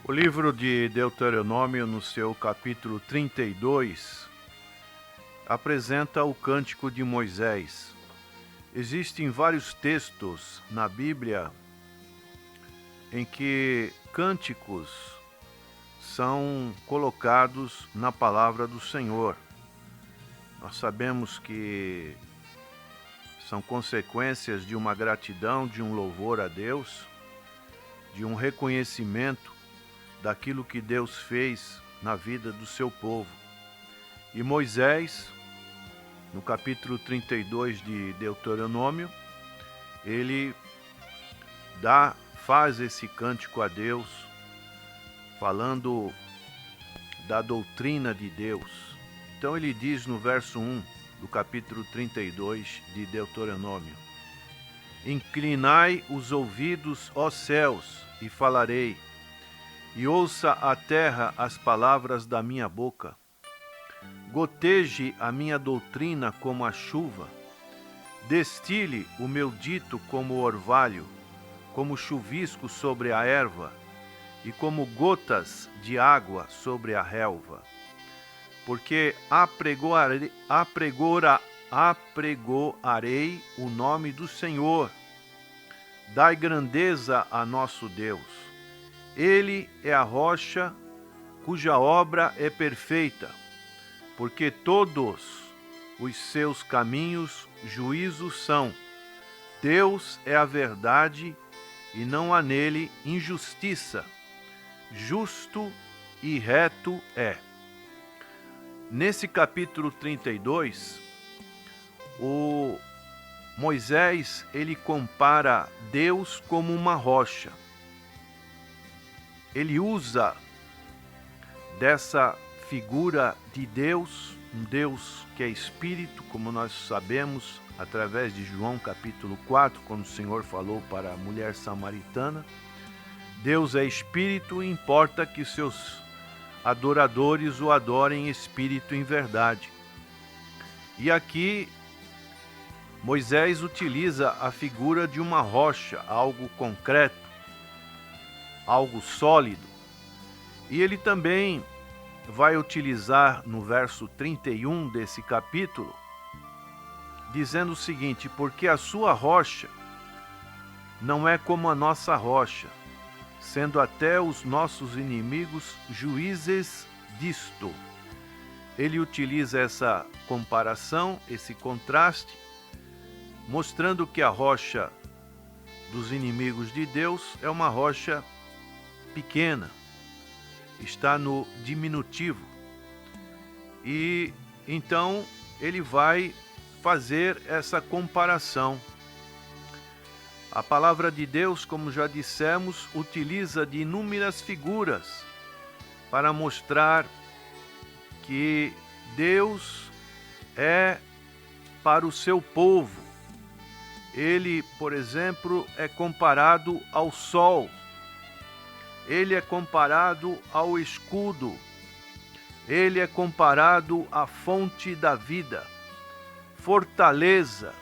O livro de Deuteronômio, no seu capítulo 32, apresenta o Cântico de Moisés. Existem vários textos na Bíblia em que cânticos são colocados na palavra do Senhor. Nós sabemos que são consequências de uma gratidão, de um louvor a Deus, de um reconhecimento daquilo que Deus fez na vida do seu povo. E Moisés, no capítulo 32 de Deuteronômio, ele faz esse cântico a Deus, falando da doutrina de Deus. Então ele diz no verso 1 do capítulo 32 de Deuteronômio: Inclinai os ouvidos, ó céus, e falarei, e ouça a terra as palavras da minha boca. Goteje a minha doutrina como a chuva, destile o meu dito como o orvalho, como chuvisco sobre a erva, e como gotas de água sobre a relva. Porque apregoarei o nome do Senhor. Dai grandeza a nosso Deus. Ele é a rocha cuja obra é perfeita, porque todos os seus caminhos juízos são. Deus é a verdade e não há nele injustiça. Justo e reto é. Nesse capítulo 32, o Moisés, ele compara Deus como uma rocha. Ele usa dessa figura de Deus, um Deus que é espírito, como nós sabemos, através de João capítulo 4, quando o Senhor falou para a mulher samaritana. Deus é espírito e importa que seus adoradores o adorem em espírito e em verdade. E aqui Moisés utiliza a figura de uma rocha, algo concreto, algo sólido. E ele também vai utilizar no verso 31 desse capítulo, dizendo o seguinte: porque a sua rocha não é como a nossa rocha, sendo até os nossos inimigos juízes disto. Ele utiliza essa comparação, esse contraste, mostrando que a rocha dos inimigos de Deus é uma rocha pequena, está no diminutivo. E então ele vai fazer essa comparação. A palavra de Deus, como já dissemos, utiliza de inúmeras figuras para mostrar que Deus é para o seu povo. Ele, por exemplo, é comparado ao sol. Ele é comparado ao escudo. Ele é comparado à fonte da vida, fortaleza.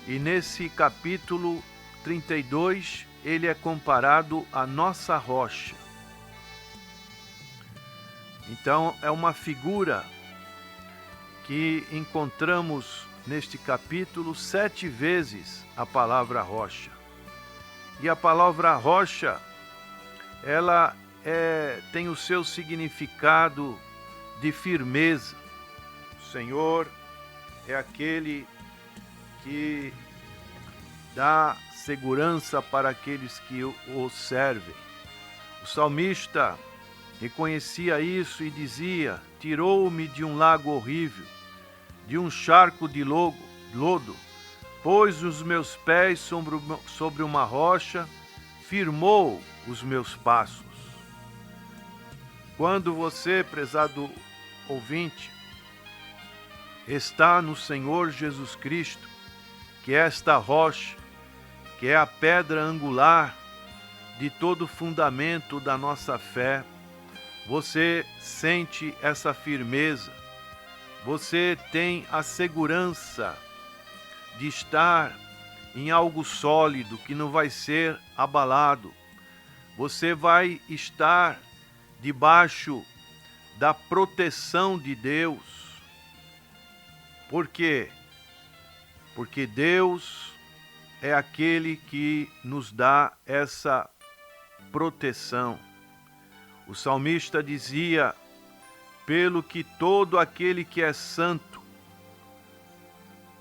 E nesse capítulo 32, ele é comparado à nossa rocha. Então, é uma figura que encontramos neste capítulo 7 vezes a palavra rocha. E a palavra rocha, ela tem o seu significado de firmeza. O Senhor é aquele que dá segurança para aqueles que o servem. O salmista reconhecia isso e dizia: tirou-me de um lago horrível, de um charco de lodo, pôs os meus pés sobre uma rocha, firmou os meus passos. Quando você, prezado ouvinte, está no Senhor Jesus Cristo, que é esta rocha, que é a pedra angular de todo o fundamento da nossa fé, você sente essa firmeza, você tem a segurança de estar em algo sólido que não vai ser abalado. você vai estar debaixo da proteção de Deus. Por quê? Porque Deus é aquele que nos dá essa proteção. O salmista dizia: pelo que todo aquele que é santo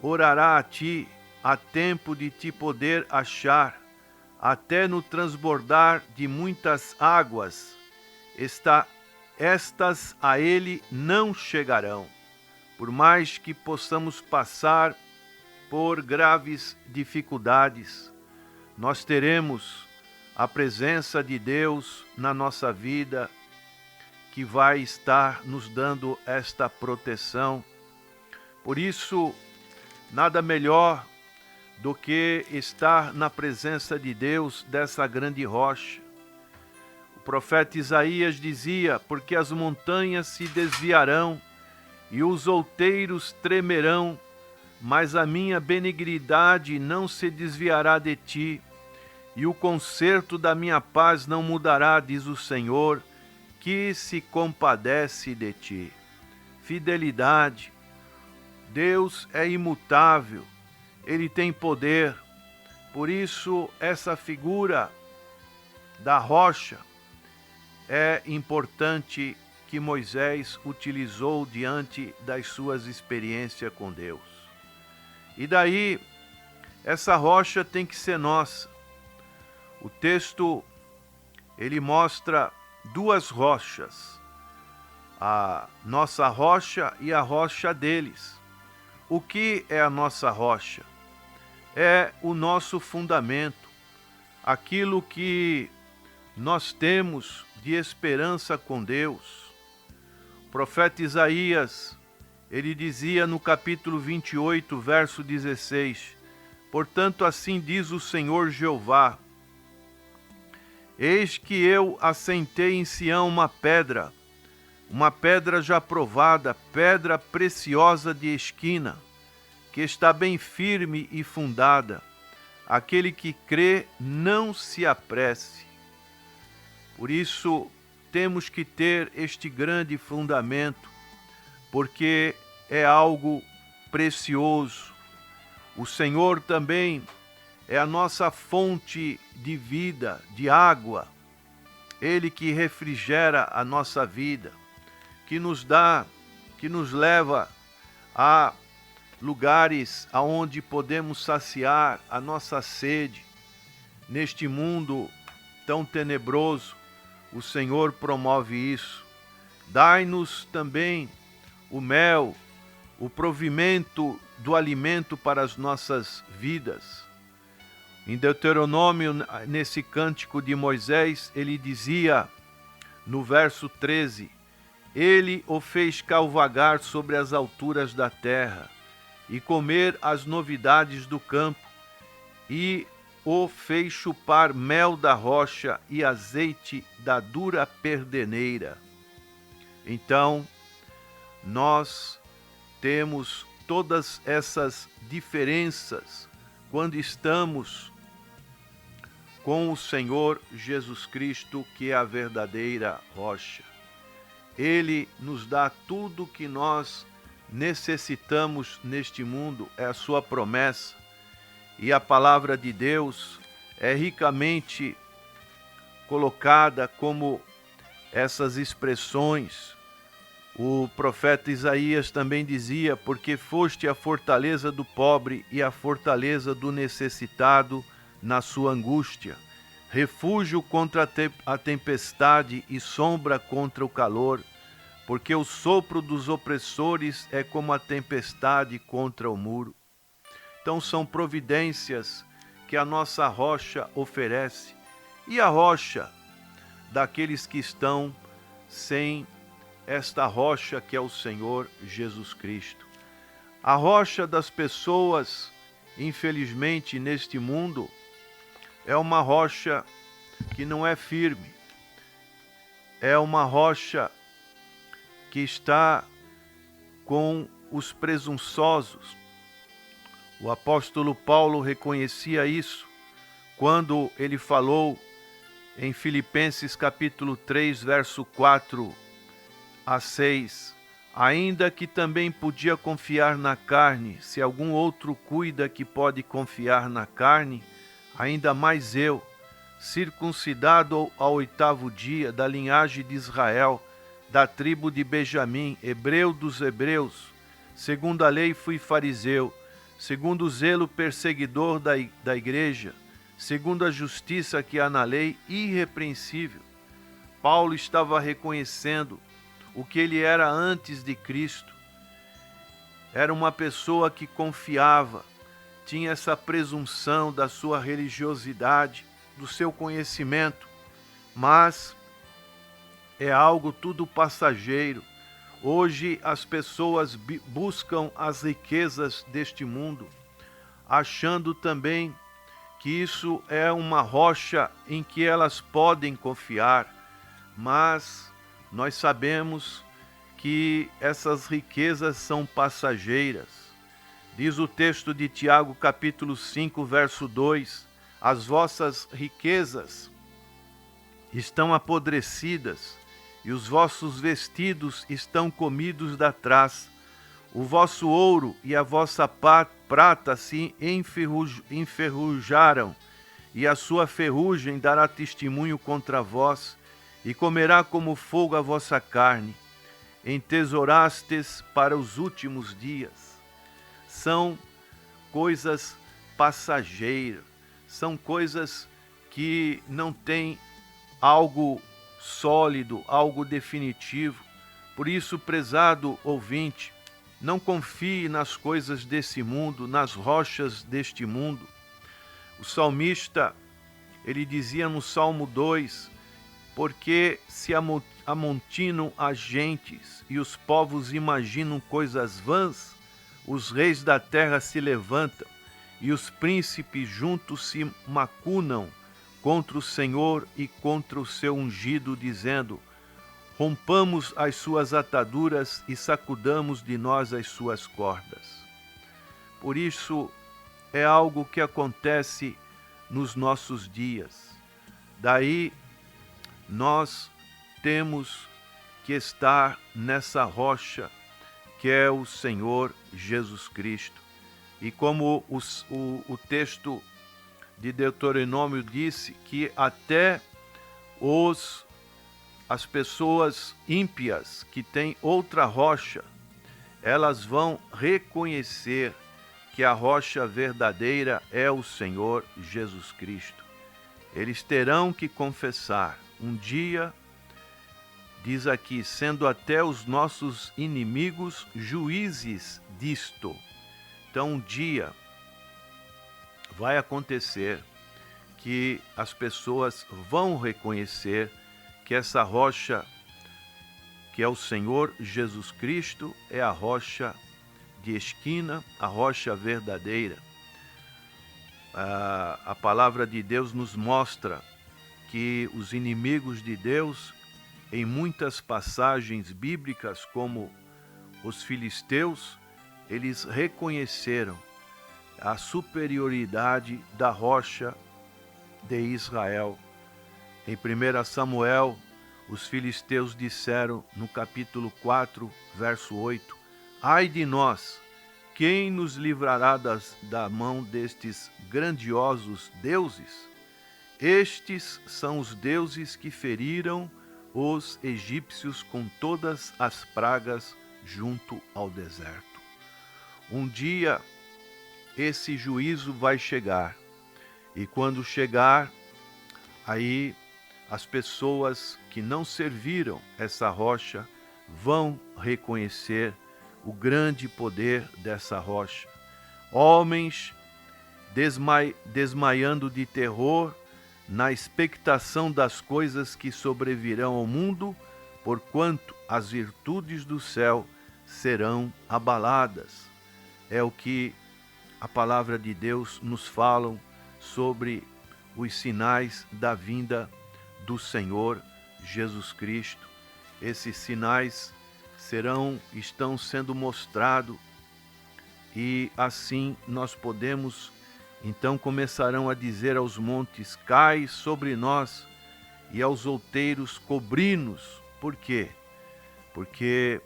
orará a ti, a tempo de te poder achar, até no transbordar de muitas águas, estas a ele não chegarão. Por mais que possamos passar por graves dificuldades, nós teremos a presença de Deus na nossa vida, que vai estar nos dando esta proteção. Por isso, nada melhor do que estar na presença de Deus, dessa grande rocha. O profeta Isaías dizia: porque as montanhas se desviarão e os outeiros tremerão, mas a minha benignidade não se desviará de ti, e o conserto da minha paz não mudará, diz o Senhor, que se compadece de ti. Fidelidade. Deus é imutável, Ele tem poder. Por isso, essa figura da rocha é importante, que Moisés utilizou diante das suas experiências com Deus. E daí, essa rocha tem que ser nossa. O texto, ele mostra duas rochas, a nossa rocha e a rocha deles. O que é a nossa rocha? É o nosso fundamento, aquilo que nós temos de esperança com Deus. O profeta Isaías, ele dizia no capítulo 28, verso 16: portanto, assim diz o Senhor Jeová: eis que eu assentei em Sião uma pedra já provada, pedra preciosa de esquina, que está bem firme e fundada. Aquele que crê não se apresse. Por isso, temos que ter este grande fundamento, porque é algo precioso. O Senhor também é a nossa fonte de vida, de água. Ele que refrigera a nossa vida, que nos dá, que nos leva a lugares aonde podemos saciar a nossa sede. Neste mundo tão tenebroso, o Senhor promove isso. Dai-nos também o mel, o provimento do alimento para as nossas vidas. Em Deuteronômio, nesse cântico de Moisés, ele dizia, no verso 13, ele o fez cavalgar sobre as alturas da terra e comer as novidades do campo, e o fez chupar mel da rocha e azeite da dura perdeneira. Então, nós temos todas essas diferenças quando estamos com o Senhor Jesus Cristo, que é a verdadeira rocha. Ele nos dá tudo que nós necessitamos neste mundo, é a sua promessa. E a palavra de Deus é ricamente colocada como essas expressões. O profeta Isaías também dizia: porque foste a fortaleza do pobre e a fortaleza do necessitado na sua angústia, refúgio contra a tempestade e sombra contra o calor, porque o sopro dos opressores é como a tempestade contra o muro. Então são providências que a nossa rocha oferece. E a rocha daqueles que estão sem esta rocha, que é o Senhor Jesus Cristo. A rocha das pessoas, infelizmente, neste mundo, é uma rocha que não é firme. É uma rocha que está com os presunçosos. O apóstolo Paulo reconhecia isso quando ele falou em Filipenses capítulo 3, verso 4 a 6, ainda que também podia confiar na carne, se algum outro cuida que pode confiar na carne, ainda mais eu, circuncidado ao 8º dia, da linhagem de Israel, da tribo de Benjamim, hebreu dos hebreus, segundo a lei fui fariseu, segundo o zelo perseguidor da igreja, segundo a justiça que há na lei, irrepreensível. Paulo estava reconhecendo o que ele era antes de Cristo. Era uma pessoa que confiava, tinha essa presunção da sua religiosidade, do seu conhecimento, mas é algo tudo passageiro. Hoje as pessoas buscam as riquezas deste mundo, achando também que isso é uma rocha em que elas podem confiar, mas nós sabemos que essas riquezas são passageiras. Diz o texto de Tiago, capítulo 5, verso 2, as vossas riquezas estão apodrecidas e os vossos vestidos estão comidos da traça. O vosso ouro e a vossa prata se enferrujaram, e a sua ferrugem dará testemunho contra vós, e comerá como fogo a vossa carne. Entesourastes para os últimos dias. São coisas passageiras, são coisas que não têm algo sólido, algo definitivo. Por isso, prezado ouvinte, não confie nas coisas desse mundo, nas rochas deste mundo. O salmista, ele dizia no Salmo 2, porque se amontinam as gentes e os povos imaginam coisas vãs, os reis da terra se levantam e os príncipes juntos se macunam contra o Senhor e contra o seu ungido, dizendo: rompamos as suas ataduras e sacudamos de nós as suas cordas. Por isso, é algo que acontece nos nossos dias. Daí, nós temos que estar nessa rocha que é o Senhor Jesus Cristo. E como o texto de Deuteronômio disse, que até as pessoas ímpias que têm outra rocha, elas vão reconhecer que a rocha verdadeira é o Senhor Jesus Cristo. Eles terão que confessar. Um dia, diz aqui, sendo até os nossos inimigos juízes disto. Então, um dia vai acontecer que as pessoas vão reconhecer que essa rocha, que é o Senhor Jesus Cristo, é a rocha de esquina, a rocha verdadeira. A palavra de Deus nos mostra que os inimigos de Deus, em muitas passagens bíblicas, como os filisteus, eles reconheceram a superioridade da rocha de Israel. Em 1 Samuel, os filisteus disseram no capítulo 4, verso 8, ai de nós, quem nos livrará da mão destes grandiosos deuses? Estes são os deuses que feriram os egípcios com todas as pragas junto ao deserto. Um dia esse juízo vai chegar, e quando chegar, aí as pessoas que não serviram essa rocha vão reconhecer o grande poder dessa rocha. Homens desmaiando de terror na expectação das coisas que sobrevirão ao mundo, porquanto as virtudes do céu serão abaladas. É o que a palavra de Deus nos fala sobre os sinais da vinda do Senhor Jesus Cristo. Esses sinais estão sendo mostrados, e assim nós podemos, então começarão a dizer aos montes, cai sobre nós, e aos outeiros cobrinos. Por quê? Porque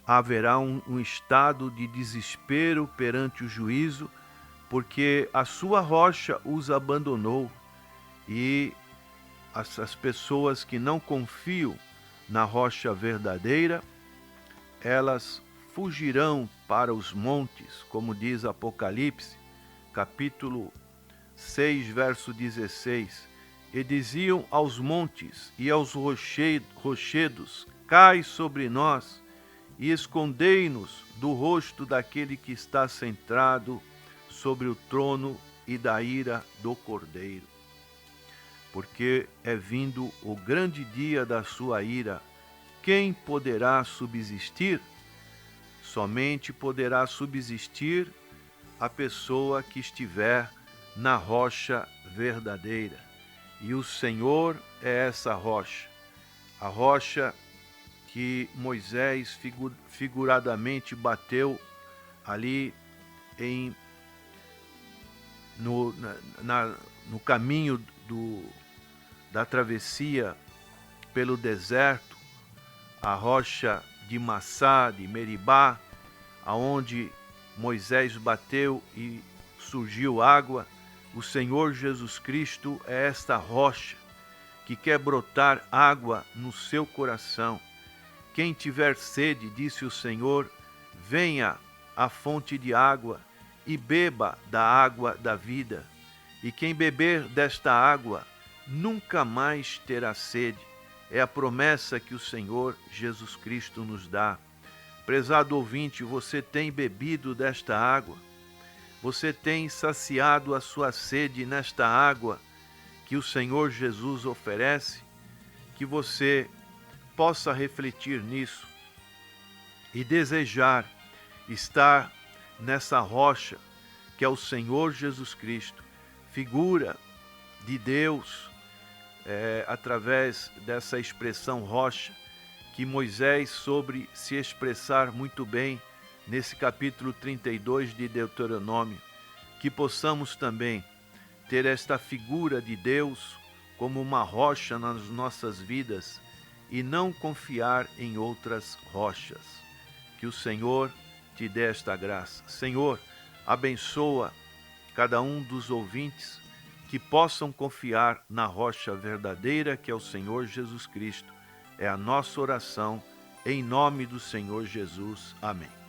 haverá um estado de desespero perante o juízo, porque a sua rocha os abandonou, e as pessoas que não confiam na rocha verdadeira, elas fugirão para os montes, como diz Apocalipse, capítulo 6, verso 16. E diziam aos montes e aos rochedos: cai sobre nós e escondei-nos do rosto daquele que está sentado sobre o trono e da ira do Cordeiro. Porque é vindo o grande dia da sua ira. Quem poderá subsistir? Somente poderá subsistir a pessoa que estiver na rocha verdadeira. E o Senhor é essa rocha, a rocha que Moisés figuradamente bateu ali no caminho da travessia pelo deserto, a rocha de Massá, de Meribá, aonde Moisés bateu e surgiu água. O Senhor Jesus Cristo é esta rocha que quer brotar água no seu coração. Quem tiver sede, disse o Senhor, venha à fonte de água e beba da água da vida. E quem beber desta água nunca mais terá sede. É a promessa que o Senhor Jesus Cristo nos dá. Prezado ouvinte, você tem bebido desta água? Você tem saciado a sua sede nesta água que o Senhor Jesus oferece? Que você possa refletir nisso e desejar estar nessa rocha que é o Senhor Jesus Cristo, figura de Deus, através dessa expressão rocha, que Moisés soube se expressar muito bem nesse capítulo 32 de Deuteronômio, que possamos também ter esta figura de Deus como uma rocha nas nossas vidas e não confiar em outras rochas. Que o Senhor te dê esta graça. Senhor, abençoa cada um dos ouvintes que possam confiar na rocha verdadeira que é o Senhor Jesus Cristo. É a nossa oração, em nome do Senhor Jesus. Amém.